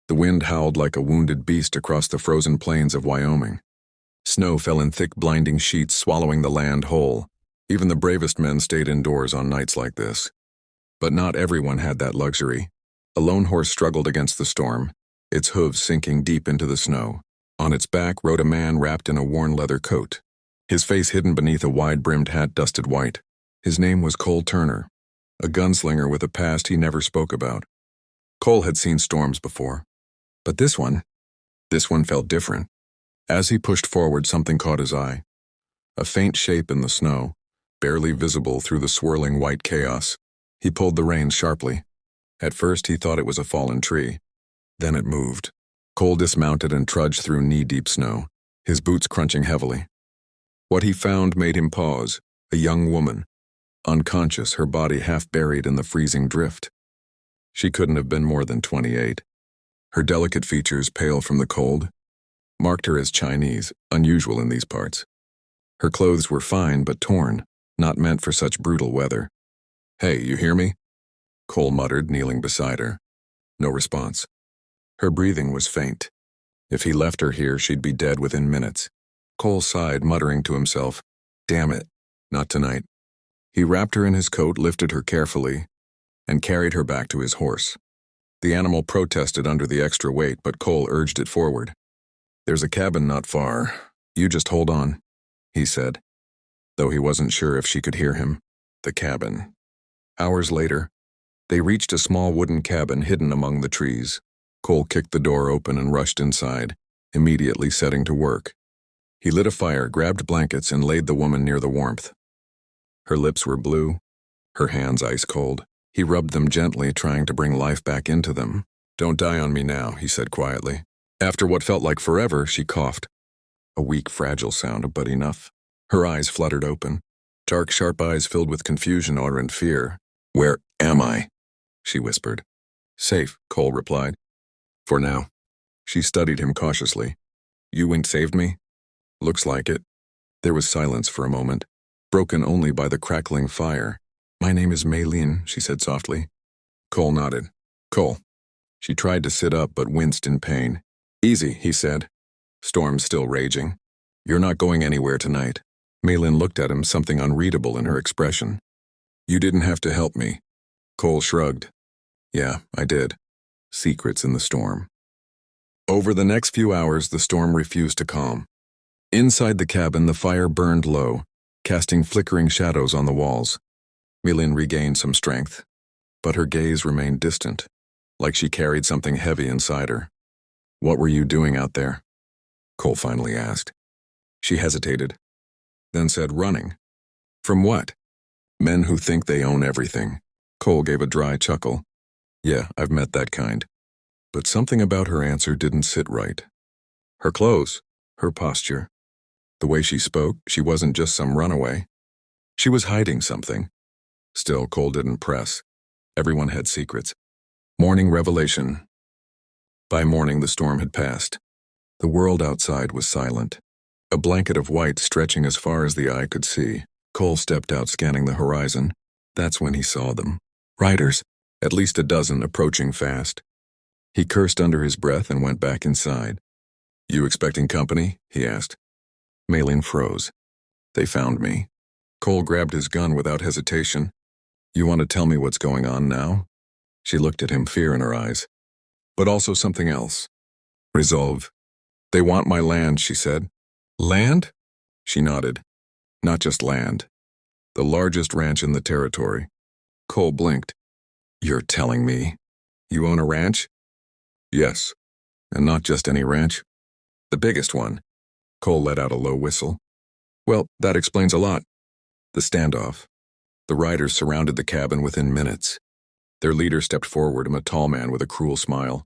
The wind howled like a wounded beast across the frozen plains of Wyoming. Snow fell in thick, blinding sheets, swallowing the land whole. Even the bravest men stayed indoors on nights like this. But not everyone had that luxury. A lone horse struggled against the storm, its hooves sinking deep into the snow. On its back rode a man wrapped in a worn leather coat, his face hidden beneath a wide-brimmed hat dusted white. His name was Cole Turner, a gunslinger with a past he never spoke about. Cole had seen storms before, but this one felt different. As he pushed forward, something caught his eye. A faint shape in the snow, barely visible through the swirling white chaos. He pulled the reins sharply. At first he thought it was a fallen tree. Then it moved. Cole dismounted and trudged through knee-deep snow, his boots crunching heavily. What he found made him pause, a young woman, unconscious, her body half buried in the freezing drift. She couldn't have been more than 28. Her delicate features, pale from the cold, marked her as Chinese, unusual in these parts. Her clothes were fine but torn, not meant for such brutal weather. "Hey, you hear me?" Cole muttered, kneeling beside her. No response. Her breathing was faint. If he left her here, she'd be dead within minutes. Cole sighed, muttering to himself, "Damn it, not tonight." He wrapped her in his coat, lifted her carefully, and carried her back to his horse. The animal protested under the extra weight, but Cole urged it forward. "There's a cabin not far. You just hold on," he said, though he wasn't sure if she could hear him. The cabin. Hours later, they reached a small wooden cabin hidden among the trees. Cole kicked the door open and rushed inside, immediately setting to work. He lit a fire, grabbed blankets, and laid the woman near the warmth. Her lips were blue, her hands ice cold. He rubbed them gently, trying to bring life back into them. "Don't die on me now," he said quietly. After what felt like forever, she coughed. A weak, fragile sound, but enough. Her eyes fluttered open, dark, sharp eyes filled with confusion or in fear. "Where am I?" she whispered. "Safe," Cole replied. "For now." She studied him cautiously. "You ain't saved me?" "Looks like it." There was silence for a moment, broken only by the crackling fire. "My name is Maylene," she said softly. Cole nodded. "Cole." She tried to sit up but winced in pain. "Easy," he said. "Storm still raging. You're not going anywhere tonight." Maylene looked at him, something unreadable in her expression. "You didn't have to help me." Cole shrugged. "Yeah, I did." Secrets in the storm. Over the next few hours, the storm refused to calm. Inside the cabin, the fire burned low, casting flickering shadows on the walls. Maylene regained some strength, but her gaze remained distant, like she carried something heavy inside her. "What were you doing out there?" Cole finally asked. She hesitated, then said, "Running." "From what?" "Men who think they own everything." Cole gave a dry chuckle. "Yeah, I've met that kind." But something about her answer didn't sit right. Her clothes, her posture, the way she spoke, she wasn't just some runaway. She was hiding something. Still, Cole didn't press. Everyone had secrets. Morning revelation. By morning, the storm had passed. The world outside was silent, a blanket of white stretching as far as the eye could see. Cole stepped out, scanning the horizon. That's when he saw them. Riders, at least a dozen, approaching fast. He cursed under his breath and went back inside. "You expecting company?" he asked. Maylene froze. "They found me." Cole grabbed his gun without hesitation. "You want to tell me what's going on now?" She looked at him, fear in her eyes. "But also something else. Resolve." "They want my land," she said. "Land?" She nodded. "Not just land. The largest ranch in the territory." Cole blinked. "You're telling me you own a ranch?" "Yes. And not just any ranch. The biggest one." Cole let out a low whistle. "Well, that explains a lot." The standoff. The riders surrounded the cabin within minutes. Their leader stepped forward, a tall man with a cruel smile.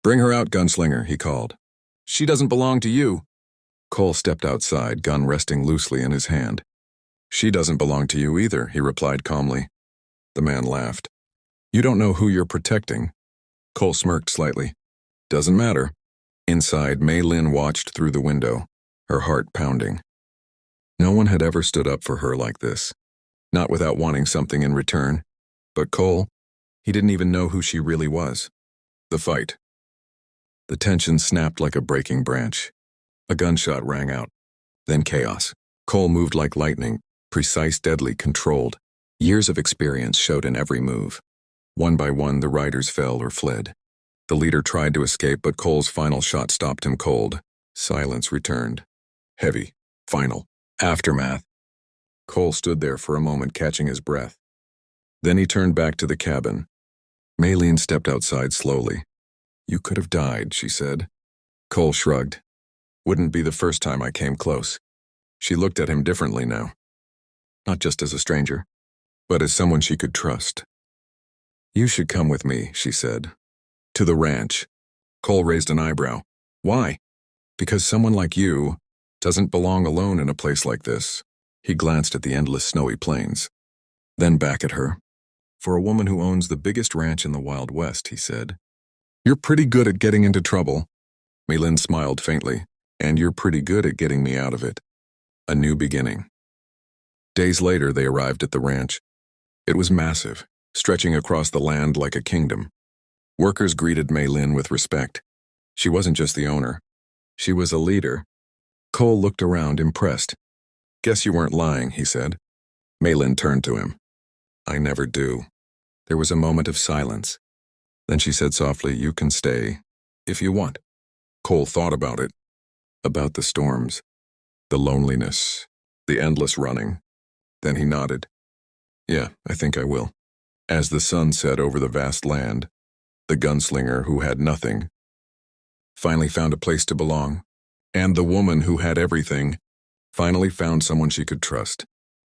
"Bring her out, gunslinger," he called. "She doesn't belong to you." Cole stepped outside, gun resting loosely in his hand. "She doesn't belong to you either," he replied calmly. The man laughed. "You don't know who you're protecting." Cole smirked slightly. "Doesn't matter." Inside, Maylene watched through the window, her heart pounding. No one had ever stood up for her like this. Not without wanting something in return. But Cole, he didn't even know who she really was. The fight. The tension snapped like a breaking branch. A gunshot rang out. Then chaos. Cole moved like lightning, precise, deadly, controlled. Years of experience showed in every move. One by one, the riders fell or fled. The leader tried to escape, but Cole's final shot stopped him cold. Silence returned. Heavy. Final. Aftermath. Cole stood there for a moment, catching his breath. Then he turned back to the cabin. Maylene stepped outside slowly. "You could have died," she said. Cole shrugged. "Wouldn't be the first time I came close." She looked at him differently now. Not just as a stranger, but as someone she could trust. "You should come with me," she said. "To the ranch." Cole raised an eyebrow. "Why?" "Because someone like you doesn't belong alone in a place like this." He glanced at the endless snowy plains, then back at her. "For a woman who owns the biggest ranch in the Wild West," he said. "You're pretty good at getting into trouble." Maylene smiled faintly. "And you're pretty good at getting me out of it." A new beginning. Days later, they arrived at the ranch. It was massive, stretching across the land like a kingdom. Workers greeted Maylene with respect. She wasn't just the owner. She was a leader. Cole looked around, impressed. "Guess you weren't lying," he said. Maylene turned to him. "I never do." There was a moment of silence. Then she said softly, "You can stay, if you want." Cole thought about it. About the storms, the loneliness, the endless running. Then he nodded. "Yeah, I think I will." As the sun set over the vast land, the gunslinger who had nothing finally found a place to belong, and the woman who had everything finally found someone she could trust.